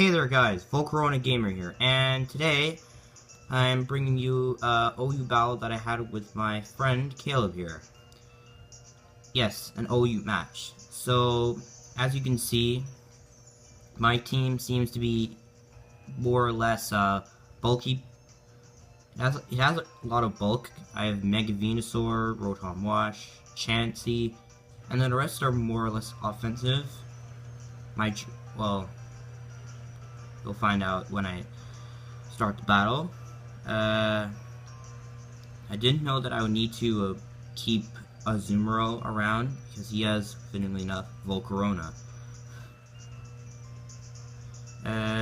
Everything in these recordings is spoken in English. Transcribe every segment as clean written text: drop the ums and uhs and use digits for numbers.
Hey there guys, Volcarona Gamer here, and today I'm bringing you OU battle that I had with my friend Caleb here. Yes, an OU match. So, as you can see, my team seems to be more or less bulky. It has a lot of bulk. I have Mega Venusaur, Rotom Wash, Chansey, and then the rest are more or less offensive. Well, you'll find out when I start the battle. I didn't know that I would need to keep Azumarill around, because he has, fittingly enough, Volcarona.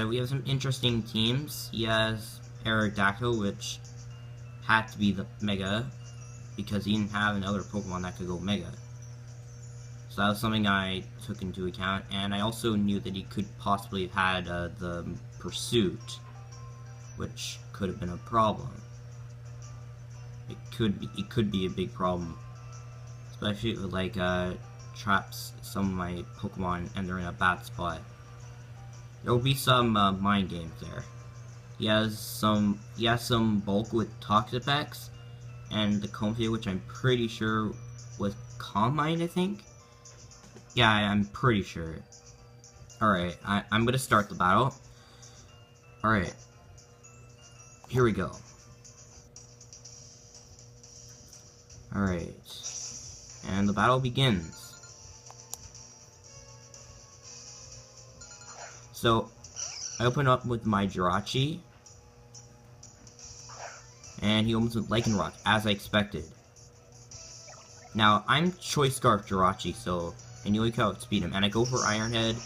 We have some interesting teams. He has Aerodactyl, which had to be the Mega, because he didn't have another Pokemon that could go Mega. So that was something I took into account, and I also knew that he could possibly have had the Pursuit, which could have been a problem. It could be a big problem, especially if it like traps some of my Pokemon and they're in a bad spot. There will be some mind games there. He has some bulk with Toxapex and the Comfey, which I'm pretty sure was Calm Mind, I think. Yeah, I'm pretty sure. Alright, I'm gonna start the battle. Alright. Here we go. Alright. And the battle begins. So, I open up with my Jirachi. And he opens with Lycanroc, as I expected. Now, I'm Choice Scarf Jirachi, so I knew I could outspeed him. And I go for Iron Head.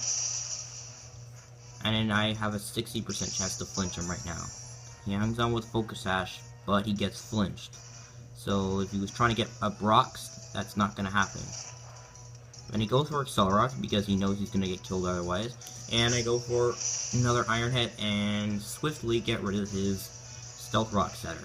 And then I have a 60% chance to flinch him right now. He hangs on with Focus Sash, but he gets flinched. So if he was trying to get up rocks, that's not going to happen. And he goes for Accelerock because he knows he's going to get killed otherwise. And I go for another Iron Head and swiftly get rid of his Stealth Rock Setter.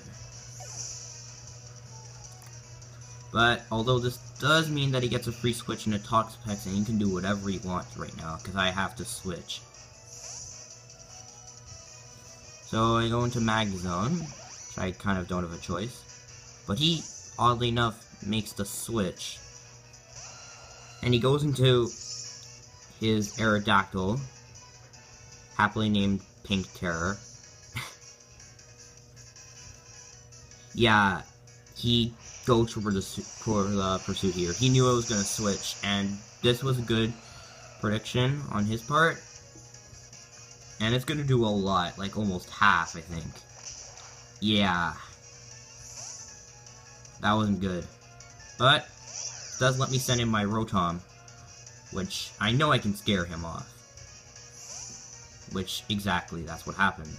But although this does mean that he gets a free switch into Toxapex and he can do whatever he wants right now because I have to switch. So I go into Magnezone, which I kind of don't have a choice. But he, oddly enough, makes the switch. And he goes into his Aerodactyl, happily named Pink Terror. Yeah, he goes for the Pursuit here. He knew I was going to switch, and this was a good prediction on his part. And it's going to do a lot, like almost half, I think. Yeah. That wasn't good. But, it does let me send in my Rotom, which I know I can scare him off. Which, exactly, that's what happens.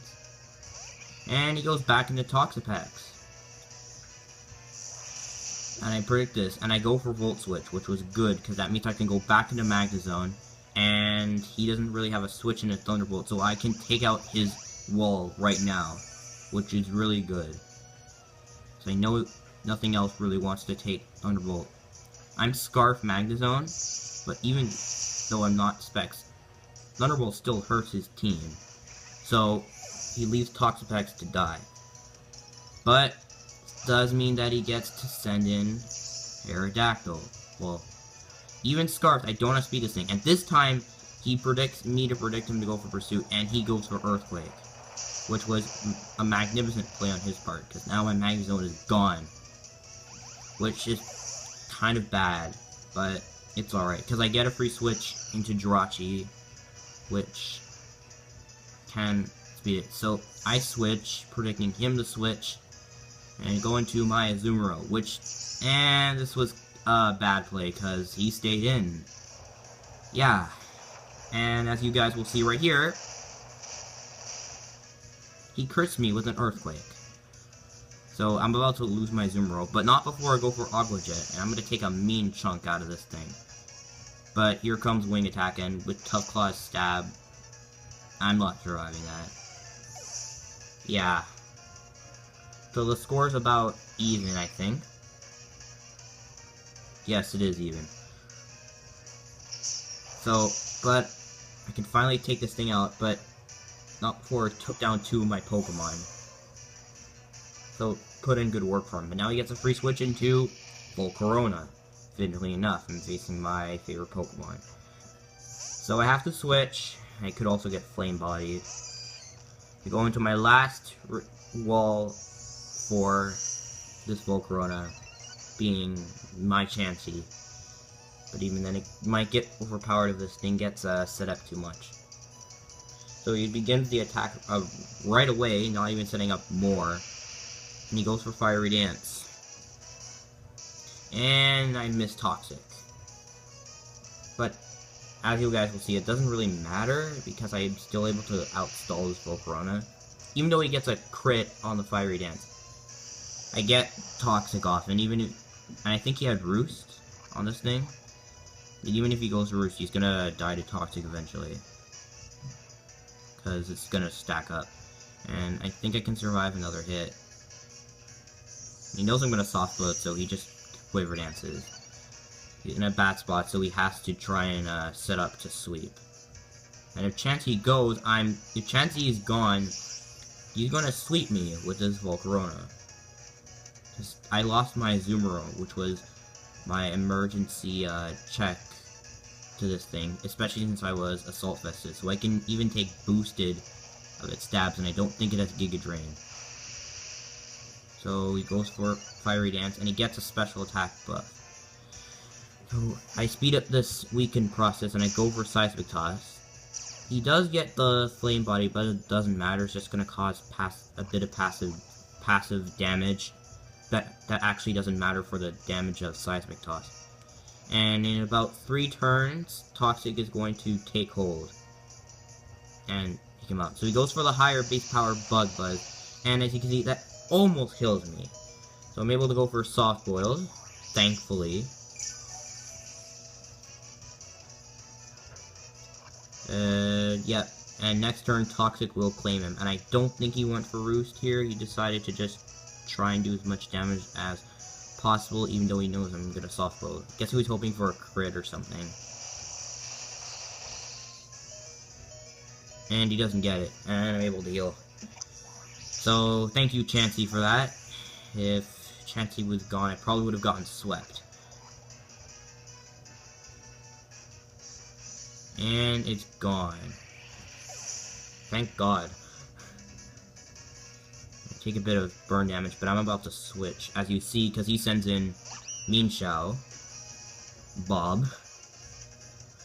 And he goes back into Toxapex. And I predict this, and I go for Volt Switch, which was good, because that means I can go back into Magnezone, and he doesn't really have a switch in a Thunderbolt, so I can take out his wall right now, which is really good. So I know nothing else really wants to take Thunderbolt. I'm Scarf Magnezone, but even though I'm not Specs, Thunderbolt still hurts his team. So, he leaves Toxapex to die. But, does mean that he gets to send in Aerodactyl. Well, even Scarf, I don't outspeed this thing. And this time, he predicts me to predict him to go for Pursuit, and he goes for Earthquake. Which was a magnificent play on his part, because now my Magnezone is gone. Which is kind of bad, but it's alright, because I get a free switch into Jirachi, which can speed it. So, I switch, predicting him to switch, and go into my Azumarill, which, and this was a bad play, because he stayed in. Yeah, and as you guys will see right here, he crits me with an Earthquake. So I'm about to lose my Azumarill, but not before I go for Aqua Jet, and I'm going to take a mean chunk out of this thing. But here comes Wing Attack, and with Tough Claw's Stab, I'm not surviving that. Yeah. So the score's about even, I think. Yes, it is even. So, but I can finally take this thing out, but not before it took down 2 of my Pokemon. So, put in good work for him. But now he gets a free switch into Volcarona. Fittingly enough, I'm facing my favorite Pokemon. So I have to switch. I could also get Flame Bodied. I go into my last wall for this Volcarona, being my Chansey. But even then, it might get overpowered if this thing gets set up too much. So he begins the attack right away, not even setting up more. And he goes for Fiery Dance. And I miss Toxic. But, as you guys will see, it doesn't really matter, because I'm still able to outstall this Volcarona. Even though he gets a crit on the Fiery Dance. I get Toxic off, and even if, and I think he had Roost on this thing. And even if he goes Roost, he's gonna die to Toxic eventually. Because it's gonna stack up. And I think I can survive another hit. He knows I'm gonna Soft Bullet, so he just Quiver Dances. He's in a bad spot, so he has to try and set up to sweep. And if Chansey goes, if Chansey is gone, he's gonna sweep me with this Volcarona. I lost my Azumarill, which was my emergency check to this thing, especially since I was Assault Vested, so I can even take boosted of its stabs, and I don't think it has Giga Drain. So he goes for Fiery Dance, and he gets a special attack buff. So I speed up this weaken process, and I go for Seismic Toss. He does get the Flame Body, but it doesn't matter. It's just going to cause a bit of passive damage. That actually doesn't matter for the damage of Seismic Toss. And in about 3 turns, Toxic is going to take hold. And pick him up. So he goes for the higher base power Bug Buzz. And as you can see, that almost kills me. So I'm able to go for Soft Boiled, thankfully. Yeah. And next turn, Toxic will claim him. And I don't think he went for Roost here. He decided to just try and do as much damage as possible, even though he knows I'm gonna Soft Boiled. Guess he was hoping for a crit or something. And he doesn't get it. And I'm able to heal. So, thank you, Chansey, for that. If Chansey was gone, I probably would have gotten swept. And it's gone. Thank God. I take a bit of burn damage, but I'm about to switch. As you see, because he sends in Mienshao, Bob.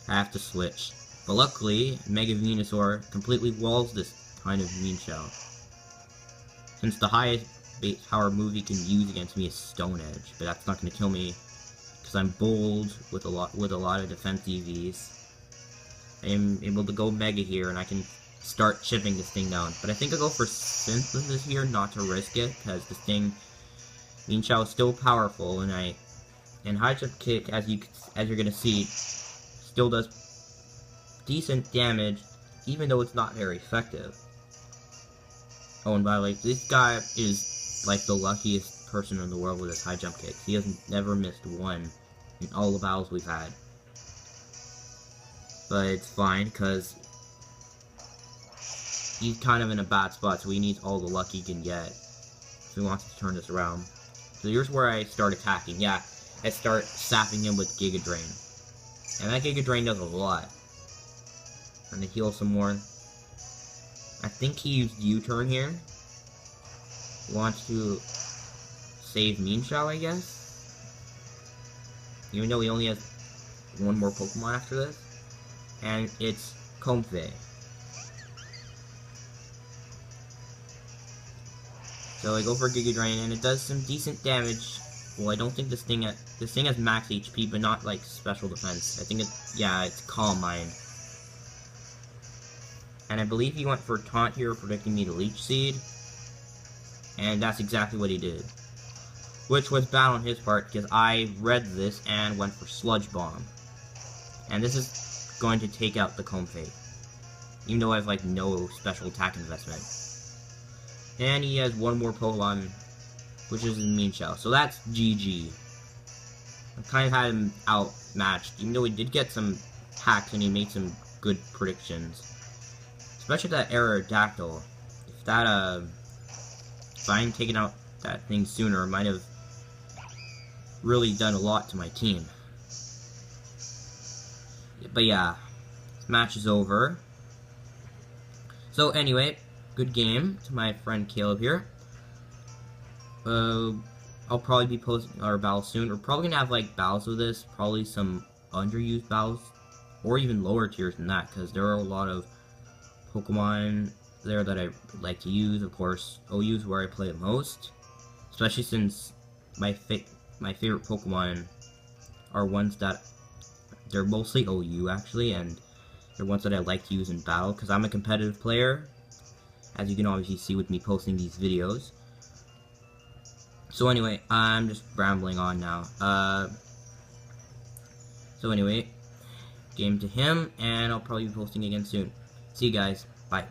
I have to switch. But luckily, Mega Venusaur completely walls this kind of Mienshao. Since the highest base power move he can use against me is Stone Edge, but that's not going to kill me because I'm bold with a lot of defense EVs. I'm able to go Mega here, and I can start chipping this thing down. But I think I'll go for Synthesis here, not to risk it, because this thing, Mienshao is still powerful, and High Jump Kick, as you're gonna see, still does decent damage, even though it's not very effective. Oh, and by the way, this guy is like the luckiest person in the world with his High Jump Kick. He has never missed one in all the battles we've had. But it's fine, because he's kind of in a bad spot, so he needs all the luck he can get if he wants to turn this around. So here's where I start attacking. Yeah, I start sapping him with Giga Drain. And that Giga Drain does a lot. I'm gonna heal some more. I think he used U-turn here. He wants to save Mienshao, I guess. Even though he only has one more Pokemon after this. And it's Comfey. So I go for Giga Drain, and it does some decent damage. Well, I don't think this thing has max HP, but not like special defense. I think it's Calm Mind. And I believe he went for Taunt here, predicting me to Leech Seed. And that's exactly what he did. Which was bad on his part, because I read this and went for Sludge Bomb. And this is going to take out the Comfey. Even though I have like no special attack investment. And he has one more Pokemon, which is Mienshao. So that's GG. I kind of had him outmatched, even though he did get some hacks and he made some good predictions. Especially that Aerodactyl. If that, if I hadn't taken out that thing sooner, it might have really done a lot to my team. But yeah, this match is over. So anyway, good game to my friend Caleb here. I'll probably be posting our battles soon. We're probably gonna have like battles with this, probably some underused battles, or even lower tiers than that, because there are a lot of Pokemon there that I like to use. Of course, OU is where I play it most, especially since my favorite Pokemon are ones that they're mostly OU actually, and they're ones that I like to use in battle because I'm a competitive player, as you can obviously see with me posting these videos. So anyway, I'm just rambling on now. So anyway, game to him, and I'll probably be posting again soon. See you guys. Bye.